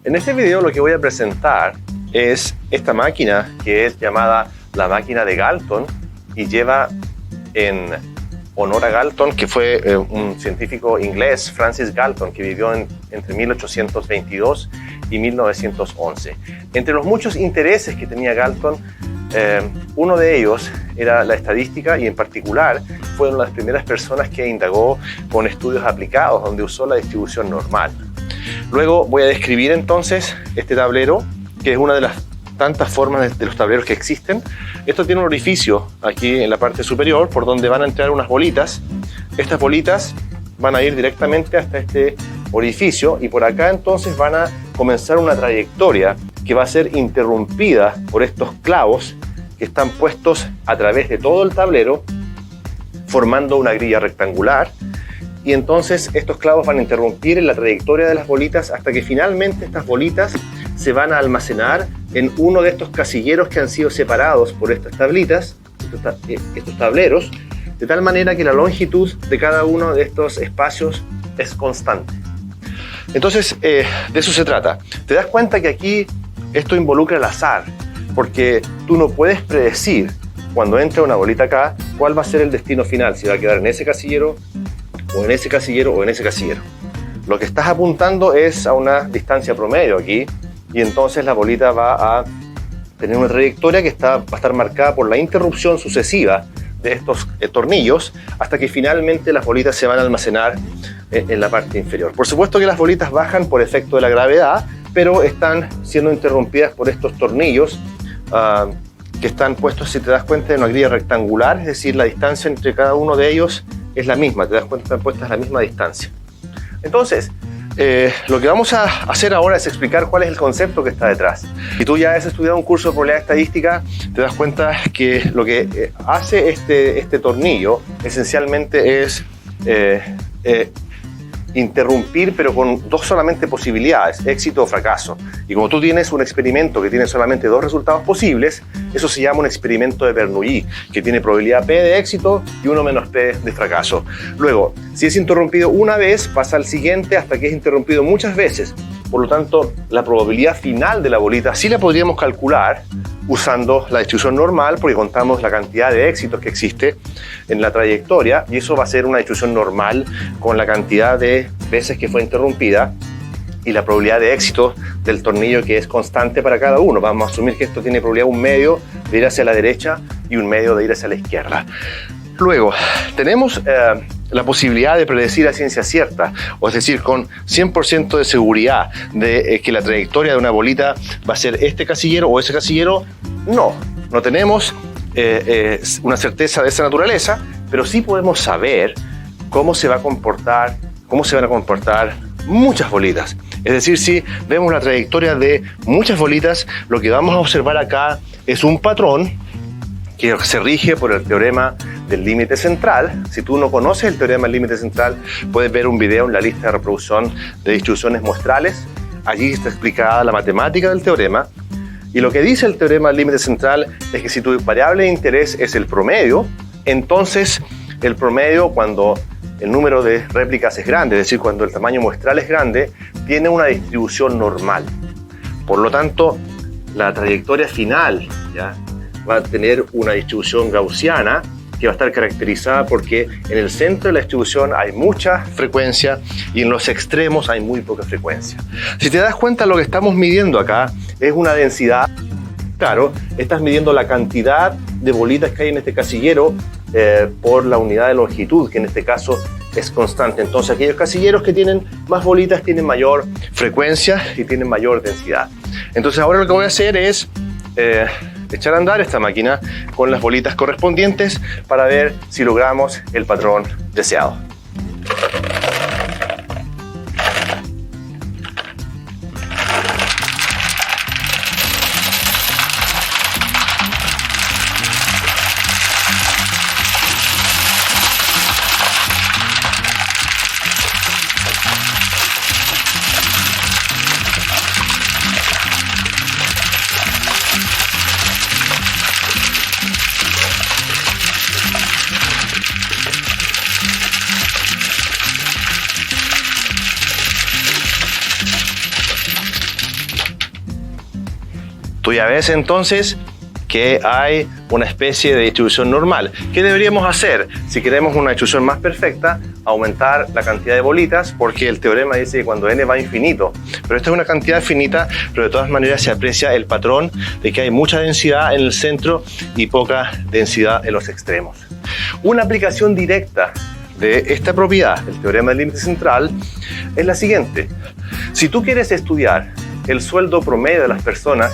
En este video lo que voy a presentar es esta máquina que es llamada la máquina de Galton y lleva en honor a Galton, que fue un científico inglés, Francis Galton, que vivió entre 1822 y 1911. Entre los muchos intereses que tenía Galton, uno de ellos era la estadística y en particular fue una de las primeras personas que indagó con estudios aplicados donde usó la distribución normal. Luego voy a describir entonces este tablero, que es una de las tantas formas de los tableros que existen. Esto tiene un orificio aquí en la parte superior por donde van a entrar unas bolitas. Estas bolitas van a ir directamente hasta este orificio y por acá entonces van a comenzar una trayectoria que va a ser interrumpida por estos clavos que están puestos a través de todo el tablero formando una grilla rectangular, y entonces estos clavos van a interrumpir en la trayectoria de las bolitas hasta que finalmente estas bolitas se van a almacenar en uno de estos casilleros que han sido separados por estas tablitas, estos tableros, de tal manera que la longitud de cada uno de estos espacios es constante. Entonces, de eso se trata. Te das cuenta que aquí esto involucra el azar, porque tú no puedes predecir cuando entra una bolita acá cuál va a ser el destino final, si va a quedar en ese casillero, o en ese casillero, o en ese casillero. Lo que estás apuntando es a una distancia promedio aquí, y entonces la bolita va a tener una trayectoria que va a estar marcada por la interrupción sucesiva de estos tornillos hasta que finalmente las bolitas se van a almacenar en la parte inferior. Por supuesto que las bolitas bajan por efecto de la gravedad, pero están siendo interrumpidas por estos tornillos que están puestos, si te das cuenta, en una grilla rectangular, es decir, la distancia entre cada uno de ellos es la misma, te das cuenta, están puestas a la misma distancia. Entonces, lo que vamos a hacer ahora es explicar cuál es el concepto que está detrás. Si tú ya has estudiado un curso de probabilidad estadística, te das cuenta que lo que hace este tornillo esencialmente es interrumpir, pero con dos solamente posibilidades, éxito o fracaso. Y como tú tienes un experimento que tiene solamente dos resultados posibles, eso se llama un experimento de Bernoulli, que tiene probabilidad P de éxito y 1 menos P de fracaso. Luego, si es interrumpido una vez, pasa al siguiente hasta que es interrumpido muchas veces. Por lo tanto, la probabilidad final de la bolita sí la podríamos calcular usando la distribución normal, porque contamos la cantidad de éxitos que existe en la trayectoria, y eso va a ser una distribución normal con la cantidad de veces que fue interrumpida y la probabilidad de éxito del tornillo, que es constante para cada uno. Vamos a asumir que esto tiene probabilidad un medio de ir hacia la derecha y un medio de ir hacia la izquierda. Luego, tenemos la posibilidad de predecir a ciencia cierta, o es decir, con 100% de seguridad de que la trayectoria de una bolita va a ser este casillero o ese casillero. No tenemos una certeza de esa naturaleza, pero sí podemos saber cómo se van a comportar muchas bolitas. Es decir, si vemos la trayectoria de muchas bolitas, lo que vamos a observar acá es un patrón que se rige por el teorema del límite central. Si tú no conoces el teorema del límite central, puedes ver un video en la lista de reproducción de distribuciones muestrales. Allí está explicada la matemática del teorema. Y lo que dice el teorema del límite central es que si tu variable de interés es el promedio, entonces el promedio, cuando el número de réplicas es grande, es decir, cuando el tamaño muestral es grande, tiene una distribución normal. Por lo tanto, la trayectoria final, ¿ya?, va a tener una distribución gaussiana que va a estar caracterizada porque en el centro de la distribución hay mucha frecuencia y en los extremos hay muy poca frecuencia. Si te das cuenta, lo que estamos midiendo acá es una densidad. Claro, estás midiendo la cantidad de bolitas que hay en este casillero por la unidad de longitud, que en este caso es constante. Entonces, aquellos casilleros que tienen más bolitas tienen mayor frecuencia y tienen mayor densidad. Entonces, ahora lo que voy a hacer es echar a andar esta máquina con las bolitas correspondientes para ver si logramos el patrón deseado. Tú ya ves entonces que hay una especie de distribución normal. ¿Qué deberíamos hacer? Si queremos una distribución más perfecta, aumentar la cantidad de bolitas, porque el teorema dice que cuando n va a infinito, pero esta es una cantidad finita, pero de todas maneras se aprecia el patrón de que hay mucha densidad en el centro y poca densidad en los extremos. Una aplicación directa de esta propiedad, el teorema del límite central, es la siguiente. Si tú quieres estudiar el sueldo promedio de las personas,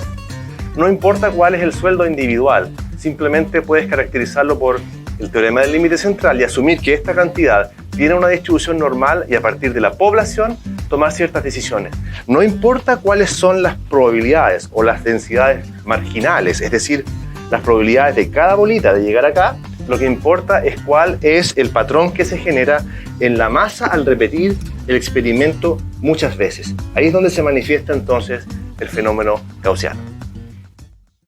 no importa cuál es el sueldo individual, simplemente puedes caracterizarlo por el teorema del límite central y asumir que esta cantidad tiene una distribución normal y a partir de la población tomar ciertas decisiones. No importa cuáles son las probabilidades o las densidades marginales, es decir, las probabilidades de cada bolita de llegar acá, lo que importa es cuál es el patrón que se genera en la masa al repetir el experimento muchas veces. Ahí es donde se manifiesta entonces el fenómeno gaussiano.